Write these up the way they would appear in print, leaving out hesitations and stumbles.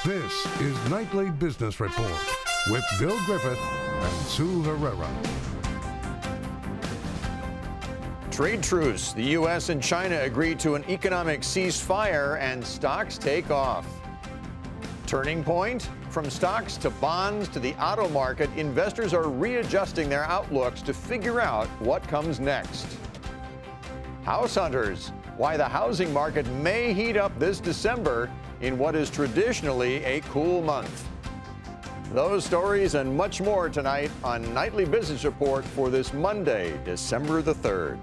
This is Nightly Business Report with Bill Griffith and Sue Herrera. Trade truce. The U.S. and China agreed to an economic ceasefire and stocks take off. Turning point? From stocks to bonds to the auto market, investors are readjusting their outlooks to figure out what comes next. House hunters. Why the housing market may heat up this December in what is traditionally a cool month. Those stories and much more tonight on Nightly Business Report for this Monday, December the 3rd.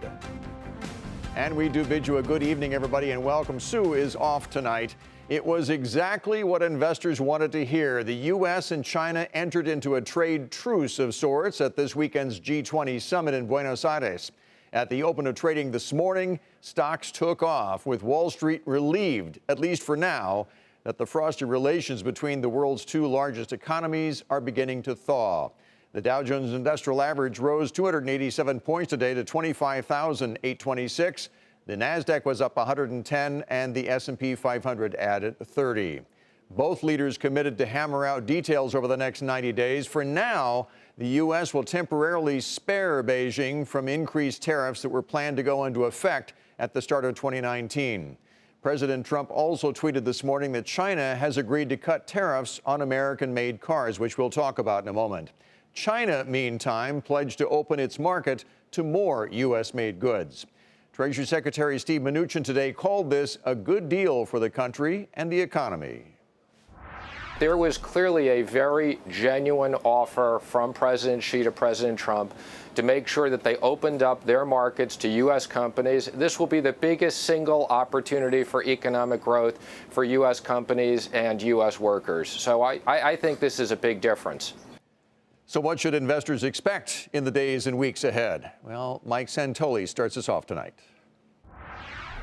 And we do bid you a good evening, everybody, and welcome. Sue is off tonight. It was exactly what investors wanted to hear. The U.S. and China entered into a trade truce of sorts at this weekend's G20 summit in Buenos Aires. At the open of trading this morning, stocks took off, with Wall Street relieved, at least for now, that the frosty relations between the world's two largest economies are beginning to thaw. The Dow Jones Industrial Average rose 287 points today to 25,826. The Nasdaq was up 110, and the S&P 500 added 30. Both leaders committed to hammer out details over the next 90 days. For now, the U.S. will temporarily spare Beijing from increased tariffs that were planned to go into effect at the start of 2019. President Trump also tweeted this morning that China has agreed to cut tariffs on American-made cars, which we'll talk about in a moment. China, meantime, pledged to open its market to more U.S.-made goods. Treasury Secretary Steve Mnuchin today called this a good deal for the country and the economy. There was clearly a very genuine offer from President Xi to President Trump to make sure that they opened up their markets to U.S. companies. This will be the biggest single opportunity for economic growth for U.S. companies and U.S. workers. So I think this is a big difference. So what should investors expect in the days and weeks ahead? Well, Mike Santoli starts us off tonight.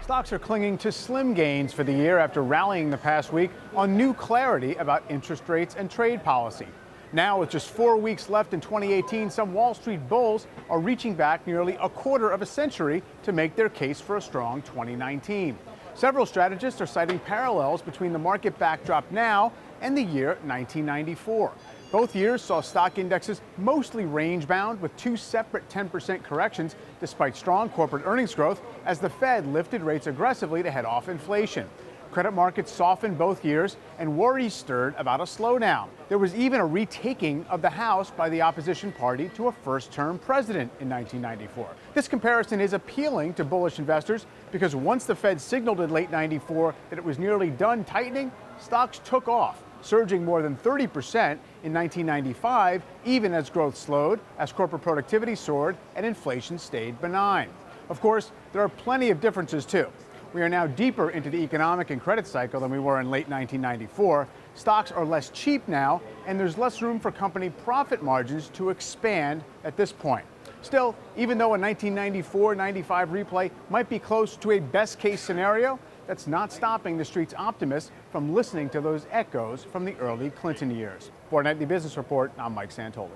Stocks are clinging to slim gains for the year after rallying the past week on new clarity about interest rates and trade policy. Now, with just 4 weeks left in 2018, some Wall Street bulls are reaching back nearly a quarter of a century to make their case for a strong 2019. Several strategists are citing parallels between the market backdrop now and the year 1994. Both years saw stock indexes mostly range-bound, with two separate 10% corrections despite strong corporate earnings growth as the Fed lifted rates aggressively to head off inflation. Credit markets softened both years, and worries stirred about a slowdown. There was even a retaking of the House by the opposition party to a first-term president in 1994. This comparison is appealing to bullish investors because once the Fed signaled in late 94 that it was nearly done tightening, stocks took off, surging more than 30% in 1995, even as growth slowed, as corporate productivity soared, and inflation stayed benign. Of course, there are plenty of differences, too. We are now deeper into the economic and credit cycle than we were in late 1994. Stocks are less cheap now, and there's less room for company profit margins to expand at this point. Still, even though a 1994-95 replay might be close to a best-case scenario, that's not stopping the street's optimists from listening to those echoes from the early Clinton years. For Nightly Business Report, I'm Mike Santoli.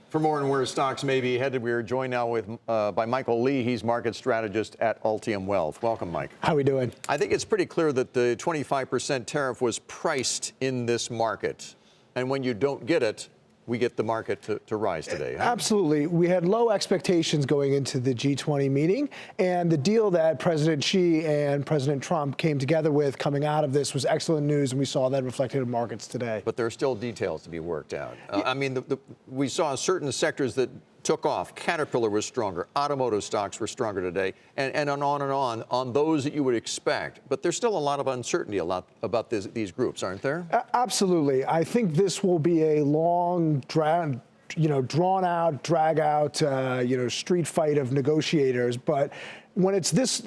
For more on where stocks may be headed, we are joined now by Michael Lee. He's market strategist at Altium Wealth. Welcome, Mike. How are we doing? I think it's pretty clear that the 25% tariff was priced in this market. And when you don't get it, we get the market to rise today. Huh? Absolutely. We had low expectations going into the G20 meeting, and the deal that President Xi and President Trump came together with coming out of this was excellent news, and we saw that reflected in markets today. But there are still details to be worked out. I mean, we saw certain sectors that took off. Caterpillar was stronger. Automotive stocks were stronger today, and on those that you would expect. But there's still a lot of uncertainty about these groups, aren't there? Absolutely. I think this will be a long, drawn out, drag out, street fight of negotiators. But when it's this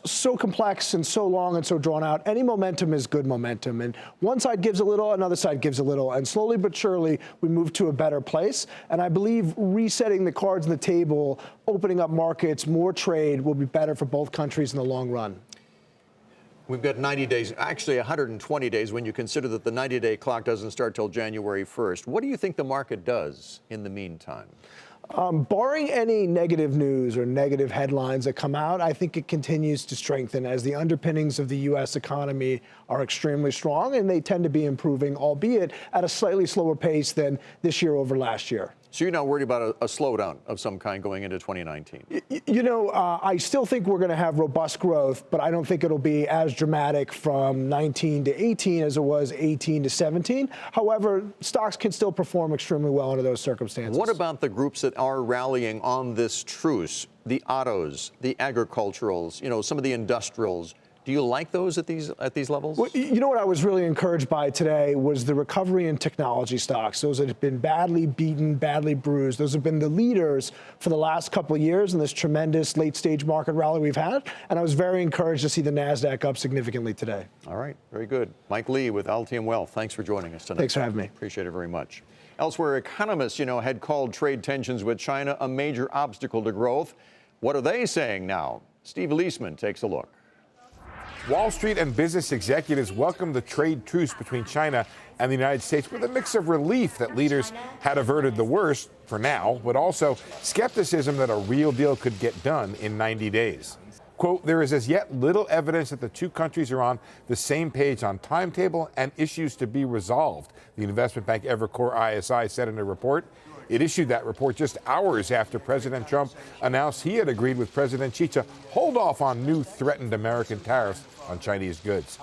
so complex and so long and so drawn out, any momentum is good momentum. And one side gives a little, another side gives a little. And slowly but surely, we move to a better place. And I believe resetting the cards on the table, opening up markets, more trade will be better for both countries in the long run. We've got 90 days, actually 120 days when you consider that the 90-day clock doesn't start till January 1st. What do you think the market does in the meantime? Barring any negative news or negative headlines that come out, I think it continues to strengthen as the underpinnings of the U.S. economy are extremely strong, and they tend to be improving, albeit at a slightly slower pace than this year over last year. So you're not worried about a slowdown of some kind going into 2019? I still think we're going to have robust growth, but I don't think it'll be as dramatic from 19 to 18 as it was 18 to 17. However, stocks can still perform extremely well under those circumstances. What about the groups that are rallying on this truce? The autos, the agriculturals, some of the industrials. Do you like those at these levels? Well, what I was really encouraged by today was the recovery in technology stocks. Those that have been badly beaten, badly bruised. Those have been the leaders for the last couple of years in this tremendous late-stage market rally we've had. And I was very encouraged to see the NASDAQ up significantly today. All right, very good. Mike Lee with Altium Wealth. Thanks for joining us tonight. Thanks for having me. Appreciate it very much. Elsewhere, economists, had called trade tensions with China a major obstacle to growth. What are they saying now? Steve Leisman takes a look. Wall Street and business executives welcomed the trade truce between China and the United States with a mix of relief that leaders had averted the worst for now, but also skepticism that a real deal could get done in 90 days. Quote, there is as yet little evidence that the two countries are on the same page on timetable and issues to be resolved, the investment bank Evercore ISI said in a report. It issued that report just hours after President Trump announced he had agreed with President Xi to hold off on new threatened American tariffs on Chinese goods.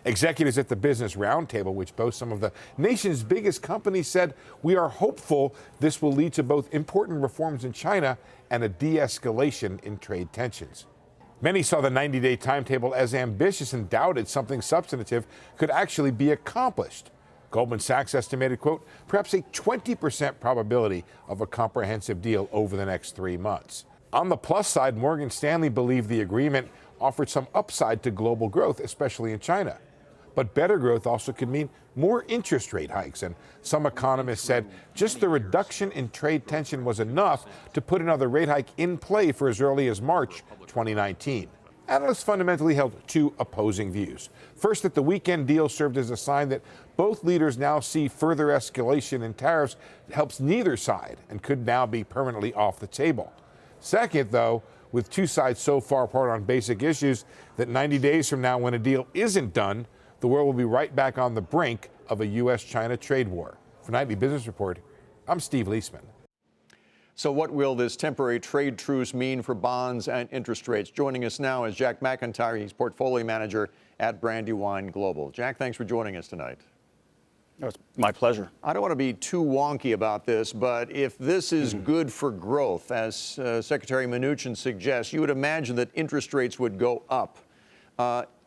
Executives at the Business Roundtable, which boasts some of the nation's biggest companies, said, we are hopeful this will lead to both important reforms in China and a de-escalation in trade tensions. Many saw the 90-day timetable as ambitious and doubted something substantive could actually be accomplished. Goldman Sachs estimated, quote, perhaps a 20% probability of a comprehensive deal over the next 3 months. On the plus side, Morgan Stanley believed the agreement offered some upside to global growth, especially in China. But better growth also could mean more interest rate hikes. And some economists said just the reduction in trade tension was enough to put another rate hike in play for as early as March 2019. Analysts fundamentally held two opposing views. First, that the weekend deal served as a sign that both leaders now see further escalation in tariffs helps neither side and could now be permanently off the table. Second, though, with two sides so far apart on basic issues that 90 days from now, when a deal isn't done, the world will be right back on the brink of a U.S.-China trade war. For Nightly Business Report, I'm Steve Leisman. So what will this temporary trade truce mean for bonds and interest rates? Joining us now is Jack McIntyre. He's portfolio manager at Brandywine Global. Jack, thanks for joining us tonight. It's my pleasure. I don't want to be too wonky about this, but if this is good for growth, as Secretary Mnuchin suggests, you would imagine that interest rates would go up.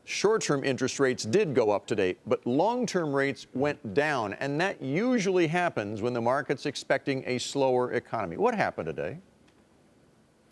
Short-term interest rates did go up today, but long-term rates went down, and that usually happens when the market's expecting a slower economy. What happened today?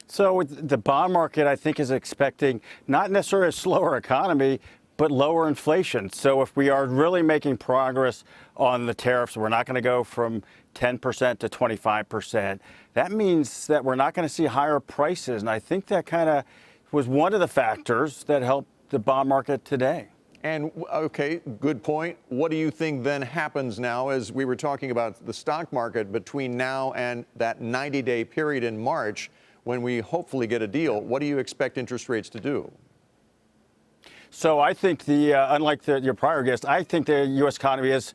So the bond market, I think, is expecting not necessarily a slower economy, but lower inflation. So if we are really making progress on the tariffs, we're not going to go from 10% to 25%. That means that we're not going to see higher prices, and I think that kind of was one of the factors that helped the bond market today. And, okay, good point. What do you think then happens now, as we were talking about the stock market between now and that 90-day period in March when we hopefully get a deal? What do you expect interest rates to do? So I think unlike your prior guest, I think the U.S. economy it's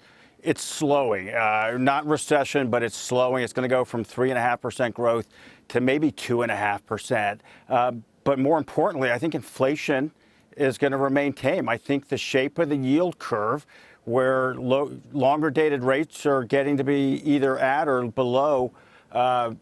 slowing. Not recession, but it's slowing. It's going to go from 3.5% growth to maybe 2.5%. But more importantly, I think inflation is going to remain tame. I think the shape of the yield curve, where longer dated rates are getting to be either at or below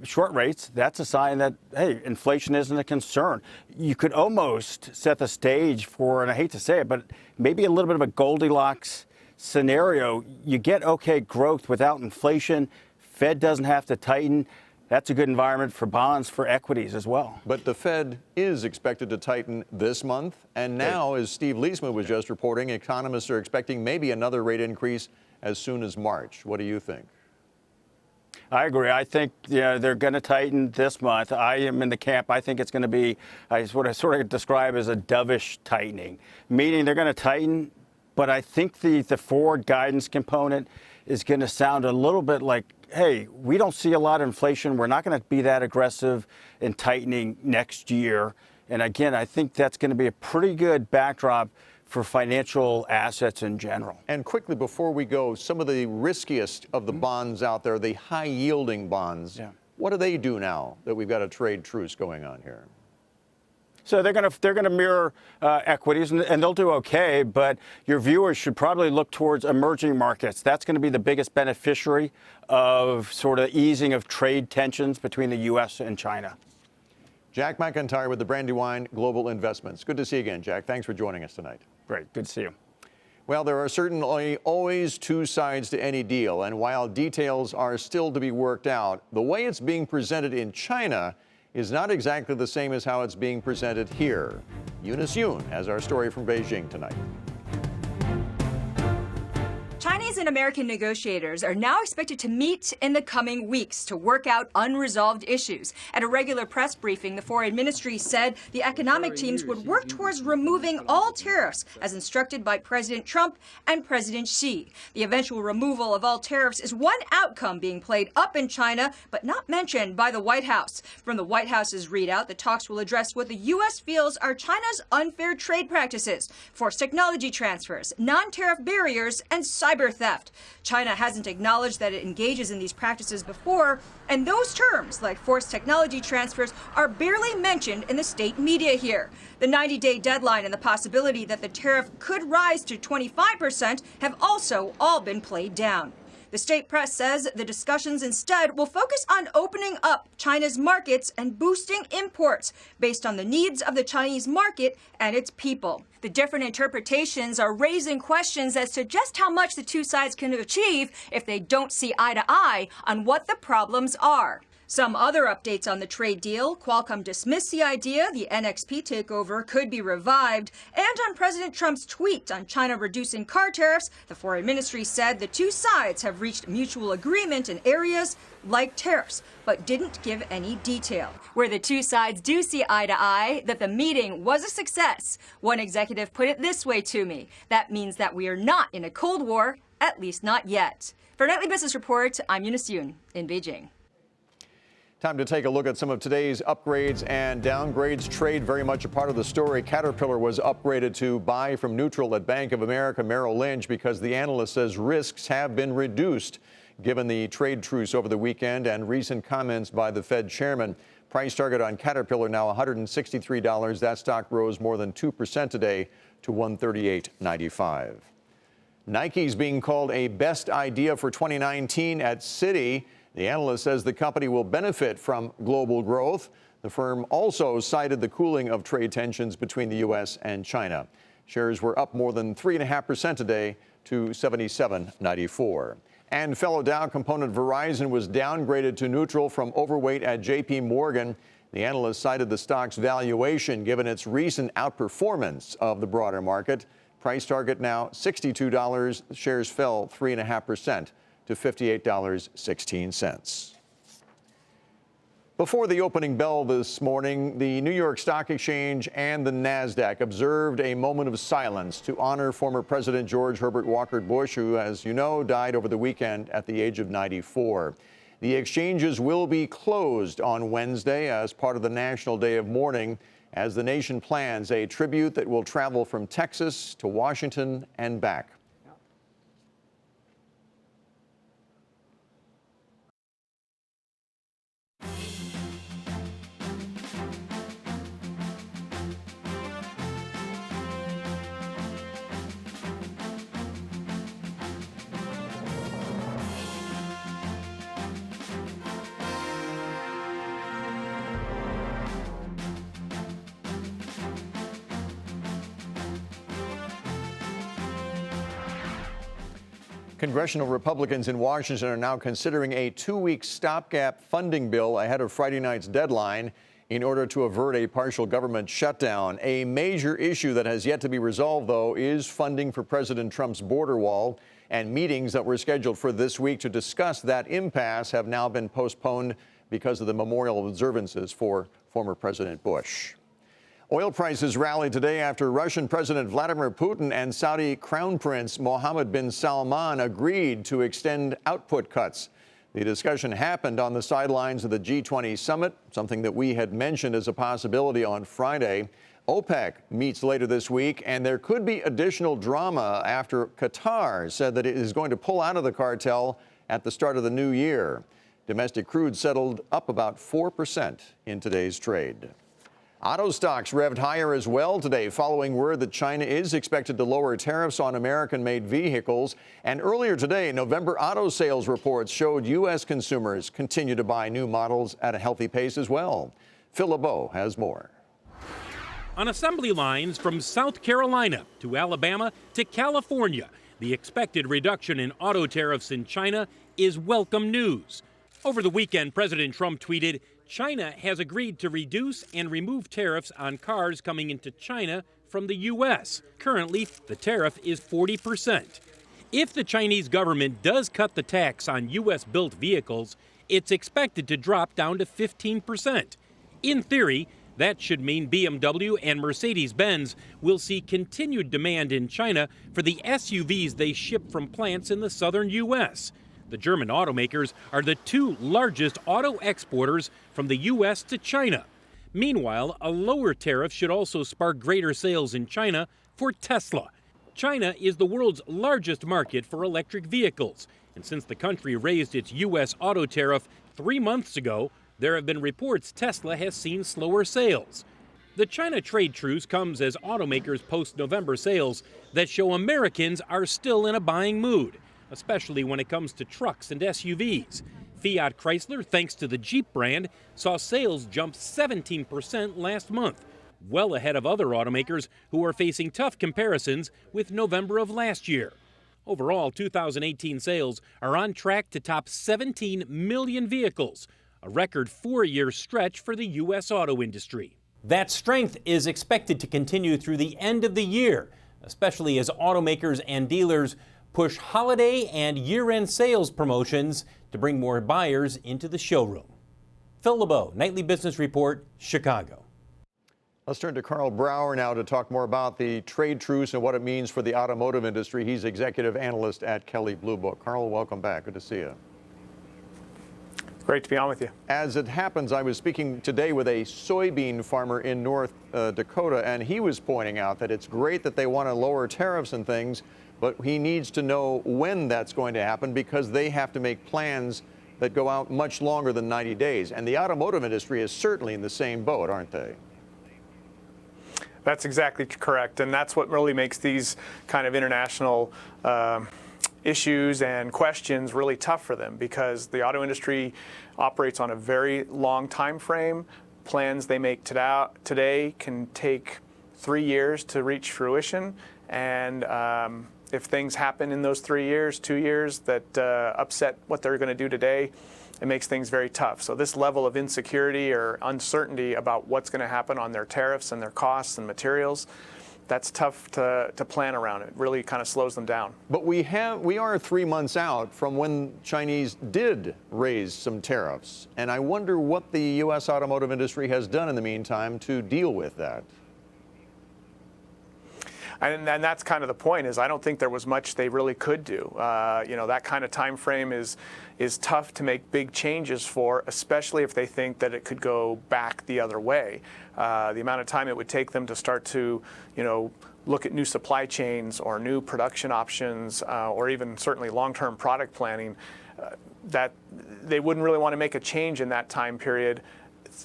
short rates, that's a sign that, hey, inflation isn't a concern. You could almost set the stage for, and I hate to say it, but maybe a little bit of a Goldilocks scenario. You get okay growth without inflation. Fed doesn't have to tighten. That's a good environment for bonds, for equities as well. But the Fed is expected to tighten this month. And now, as Steve Leisman was just reporting, economists are expecting maybe another rate increase as soon as March. What do you think? I agree. I think they're going to tighten this month. I am in the camp. I think it's going to be what I sort of describe as a dovish tightening, meaning they're going to tighten. But I think the forward guidance component is going to sound a little bit like hey, we don't see a lot of inflation. We're not going to be that aggressive in tightening next year. And again, I think that's going to be a pretty good backdrop for financial assets in general. And quickly, before we go, some of the riskiest of the bonds out there, the high-yielding bonds, what do they do now that we've got a trade truce going on here? So they're going to mirror equities, and they'll do okay. But your viewers should probably look towards emerging markets. That's going to be the biggest beneficiary of sort of easing of trade tensions between the U.S. and China. Jack McIntyre with the Brandywine Global Investments. Good to see you again, Jack. Thanks for joining us tonight. Great. Good to see you. Well, there are certainly always two sides to any deal. And while details are still to be worked out, the way it's being presented in China is not exactly the same as how it's being presented here. Eunice Yoon has our story from Beijing tonight. Chinese and American negotiators are now expected to meet in the coming weeks to work out unresolved issues. At a regular press briefing, the foreign ministry said the economic teams would work towards removing all tariffs as instructed by President Trump and President Xi. The eventual removal of all tariffs is one outcome being played up in China, but not mentioned by the White House. From the White House's readout, the talks will address what the U.S. feels are China's unfair trade practices, forced technology transfers, non-tariff barriers, and cyber theft. China hasn't acknowledged that it engages in these practices before, and those terms, like forced technology transfers, are barely mentioned in the state media here. The 90-day deadline and the possibility that the tariff could rise to 25% have also all been played down. The state press says the discussions instead will focus on opening up China's markets and boosting imports based on the needs of the Chinese market and its people. The different interpretations are raising questions as to just how much the two sides can achieve if they don't see eye to eye on what the problems are. Some other updates on the trade deal: Qualcomm dismissed the idea the NXP takeover could be revived, and on President Trump's tweet on China reducing car tariffs, the foreign ministry said the two sides have reached mutual agreement in areas like tariffs, but didn't give any detail. Where the two sides do see eye to eye, that the meeting was a success. One executive put it this way to me: that means that we are not in a Cold War, at least not yet. For Nightly Business Report, I'm Eunice Yoon in Beijing. Time to take a look at some of today's upgrades and downgrades. Trade very much a part of the story. Caterpillar was upgraded to buy from neutral at Bank of America Merrill Lynch because the analyst says risks have been reduced given the trade truce over the weekend and recent comments by the Fed chairman. Price target on Caterpillar now $163. That stock rose more than 2% today to $138.95. Nike's being called a best idea for 2019 at Citi. The analyst says the company will benefit from global growth. The firm also cited the cooling of trade tensions between the U.S. and China. Shares were up more than 3.5% today to $77.94. And fellow Dow component Verizon was downgraded to neutral from overweight at J.P. Morgan. The analyst cited the stock's valuation given its recent outperformance of the broader market. Price target now $62. Shares fell 3.5%. to $58.16. Before the opening bell this morning, the New York Stock Exchange and the NASDAQ observed a moment of silence to honor former President George Herbert Walker Bush, who, as you know, died over the weekend at the age of 94. The exchanges will be closed on Wednesday as part of the National Day of Mourning, as the nation plans a tribute that will travel from Texas to Washington and back. Congressional Republicans in Washington are now considering a 2-week stopgap funding bill ahead of Friday night's deadline in order to avert a partial government shutdown. A major issue that has yet to be resolved, though, is funding for President Trump's border wall, and meetings that were scheduled for this week to discuss that impasse have now been postponed because of the memorial observances for former President Bush. Oil prices rallied today after Russian President Vladimir Putin and Saudi Crown Prince Mohammed bin Salman agreed to extend output cuts. The discussion happened on the sidelines of the G20 summit, something that we had mentioned as a possibility on Friday. OPEC meets later this week, and there could be additional drama after Qatar said that it is going to pull out of the cartel at the start of the new year. Domestic crude settled up about 4% in today's trade. Auto stocks revved higher as well today following word that China is expected to lower tariffs on American-made vehicles. And earlier today, November auto sales reports showed U.S. consumers continue to buy new models at a healthy pace as well. Phil LeBeau has more. On assembly lines from South Carolina to Alabama to California, the expected reduction in auto tariffs in China is welcome news. Over the weekend, President Trump tweeted, China has agreed to reduce and remove tariffs on cars coming into China from the U.S. Currently, the tariff is 40%. If the Chinese government does cut the tax on U.S.-built vehicles, it's expected to drop down to 15%. In theory, that should mean BMW and Mercedes-Benz will see continued demand in China for the SUVs they ship from plants in the southern U.S. The German automakers are the two largest auto exporters from the U.S. to China. Meanwhile, a lower tariff should also spark greater sales in China for Tesla. China is the world's largest market for electric vehicles, and since the country raised its U.S. auto tariff 3 months ago, there have been reports Tesla has seen slower sales. The China trade truce comes as automakers post November sales that show Americans are still in a buying mood, especially when it comes to trucks and SUVs. Fiat Chrysler, thanks to the Jeep brand, saw sales jump 17% last month, well ahead of other automakers who are facing tough comparisons with November of last year. Overall, 2018 sales are on track to top 17 million vehicles, a record 4-year stretch for the U.S. auto industry. That strength is expected to continue through the end of the year, especially as automakers and dealers push holiday and year-end sales promotions to bring more buyers into the showroom. Phil LeBeau, Nightly Business Report, Chicago. Let's turn to Carl Brower now to talk more about the trade truce and what it means for the automotive industry. He's executive analyst at Kelley Blue Book. Carl, welcome back. Good to see you. Great to be on with you. As it happens, I was speaking today with a soybean farmer in North Dakota, and he was pointing out that it's great that they want to lower tariffs and things, but he needs to know when that's going to happen because they have to make plans that go out much longer than 90 days. And the automotive industry is certainly in the same boat, aren't they? That's exactly correct. And that's what really makes these kind of international issues and questions really tough for them, because the auto industry operates on a very long time frame. Plans they make today can take 3 years to reach fruition. And if things happen in those 3 years, 2 years that upset what they're going to do today, it makes things very tough. So this level of insecurity or uncertainty about what's going to happen on their tariffs and their costs and materials, that's tough to plan around. It really kind of slows them down. But we are 3 months out from when Chinese did raise some tariffs. And I wonder what the U.S. automotive industry has done in the meantime to deal with that. And that's kind of the point, is I don't think there was much they really could do. That kind of time frame is tough to make big changes for, especially if they think that it could go back the other way. The amount of time it would take them to start to, look at new supply chains or new production options, or even certainly long-term product planning, that they wouldn't really want to make a change in that time period,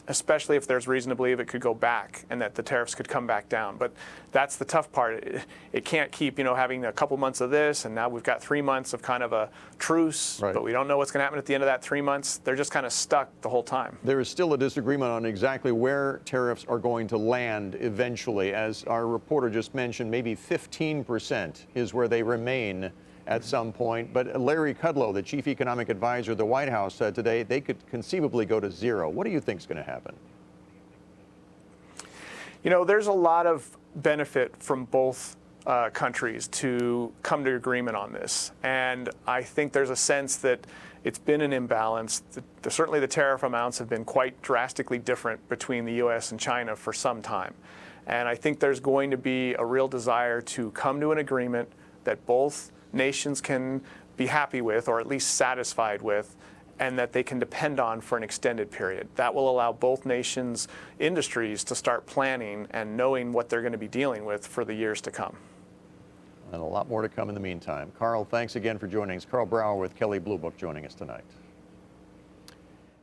especially if there's reason to believe it could go back and that the tariffs could come back down. But that's the tough part. It can't keep, having a couple months of this, and now we've got 3 months of kind of a truce, right, but we don't know what's going to happen at the end of that 3 months. They're just kind of stuck the whole time. There is still a disagreement on exactly where tariffs are going to land eventually. As our reporter just mentioned, maybe 15% is where they remain at some point. But Larry Kudlow, the chief economic advisor of the White House, said today they could conceivably go to zero. What do you think is going to happen? There's a lot of benefit from both countries to come to agreement on this. And I think there's a sense that it's been an imbalance. Certainly the tariff amounts have been quite drastically different between the U.S. and China for some time. And I think there's going to be a real desire to come to an agreement that both nations can be happy with, or at least satisfied with, and that they can depend on for an extended period. That will allow both nations' industries to start planning and knowing what they're going to be dealing with for the years to come. And a lot more to come in the meantime. Carl, thanks again for joining us. Carl Brower with Kelley Blue Book joining us tonight.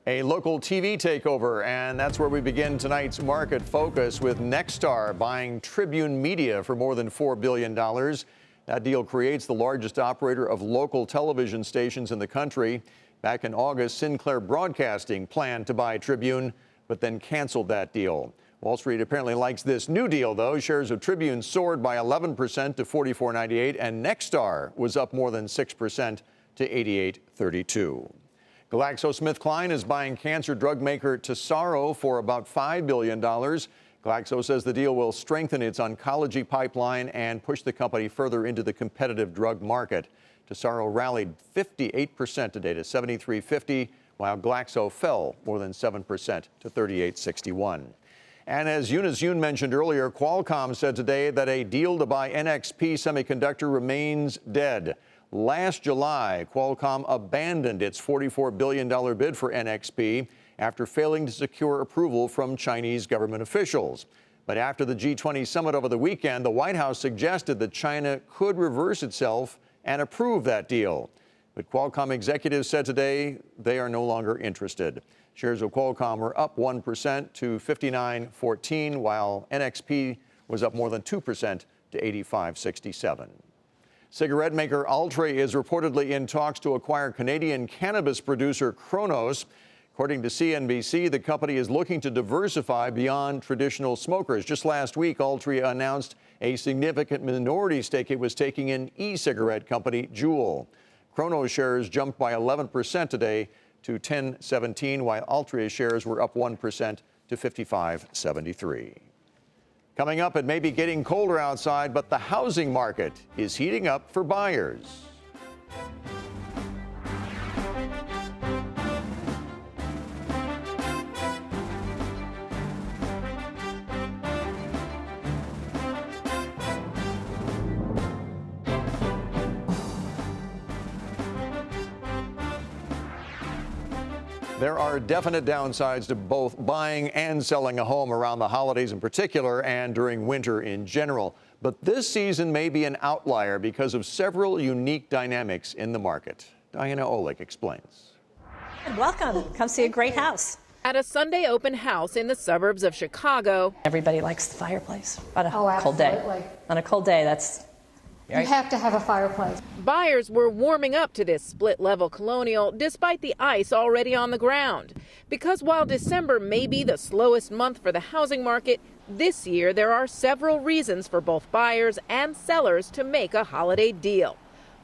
A local TV takeover, and that's where we begin tonight's market focus with Nexstar buying Tribune Media for more than $4 billion. That deal creates the largest operator of local television stations in the country. Back in August, Sinclair Broadcasting planned to buy Tribune, but then canceled that deal. Wall Street apparently likes this new deal, though. Shares of Tribune soared by 11% to $44.98, and Nexstar was up more than 6% to $88.32. GlaxoSmithKline is buying cancer drug maker Tesaro for about $5 billion. Glaxo says the deal will strengthen its oncology pipeline and push the company further into the competitive drug market. Tesaro rallied 58% today to $73.50, while Glaxo fell more than 7% to $38.61. And as Eunice Yoon mentioned earlier, Qualcomm said today that a deal to buy NXP Semiconductor remains dead. Last July, Qualcomm abandoned its $44 billion bid for NXP after failing to secure approval from Chinese government officials. But after the G20 summit over the weekend, the White House suggested that China could reverse itself and approve that deal. But Qualcomm executives said today they are no longer interested. Shares of Qualcomm were up 1% to $59.14, while NXP was up more than 2% to $85.67. Cigarette maker Altria is reportedly in talks to acquire Canadian cannabis producer Cronos. According to CNBC, the company is looking to diversify beyond traditional smokers. Just last week, Altria announced a significant minority stake it was taking in e-cigarette company Juul. Cronos shares jumped by 11% today to $10.17, while Altria shares were up 1% to $55.73. Coming up, it may be getting colder outside, but the housing market is heating up for buyers. There are definite downsides to both buying and selling a home around the holidays in particular and during winter in general. But this season may be an outlier because of several unique dynamics in the market. Diana Olick explains. Welcome. Come see a great house. At a Sunday open house in the suburbs of Chicago. Everybody likes the fireplace on a cold day. On a cold day, that's... You have to have a fireplace. Buyers were warming up to this split-level colonial despite the ice already on the ground. Because while December may be the slowest month for the housing market, this year there are several reasons for both buyers and sellers to make a holiday deal.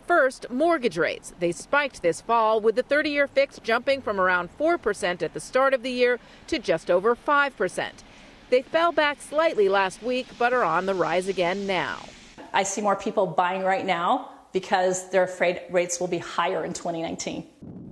First, mortgage rates. They spiked this fall, with the 30-year fix jumping from around 4% at the start of the year to just over 5%. They fell back slightly last week, but are on the rise again now. I see more people buying right now because they're afraid rates will be higher in 2019.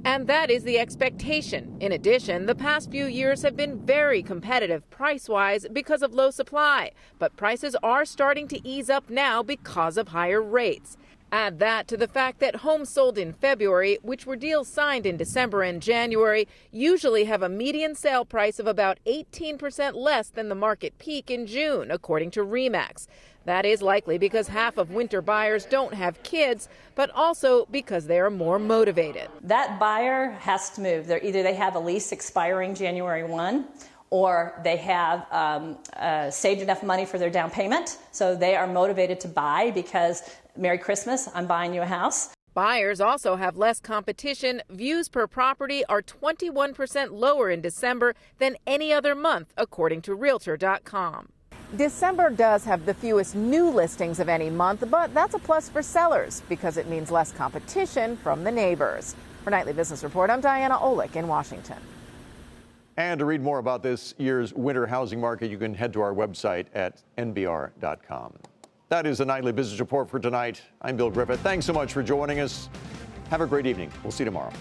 And that is the expectation. In addition, the past few years have been very competitive price-wise because of low supply. But prices are starting to ease up now because of higher rates. Add that to the fact that homes sold in February, which were deals signed in December and January, usually have a median sale price of about 18% less than the market peak in June, according to RE/MAX. That is likely because half of winter buyers don't have kids, but also because they are more motivated. That buyer has to move. Either they have a lease expiring January 1, or they have saved enough money for their down payment, so they are motivated to buy because Merry Christmas, I'm buying you a house. Buyers also have less competition. Views per property are 21% lower in December than any other month, according to Realtor.com. December does have the fewest new listings of any month, but that's a plus for sellers because it means less competition from the neighbors. For Nightly Business Report, I'm Diana Olick in Washington. And to read more about this year's winter housing market, you can head to our website at nbr.com. That is the Nightly Business Report for tonight. I'm Bill Griffith. Thanks so much for joining us. Have a great evening. We'll see you tomorrow.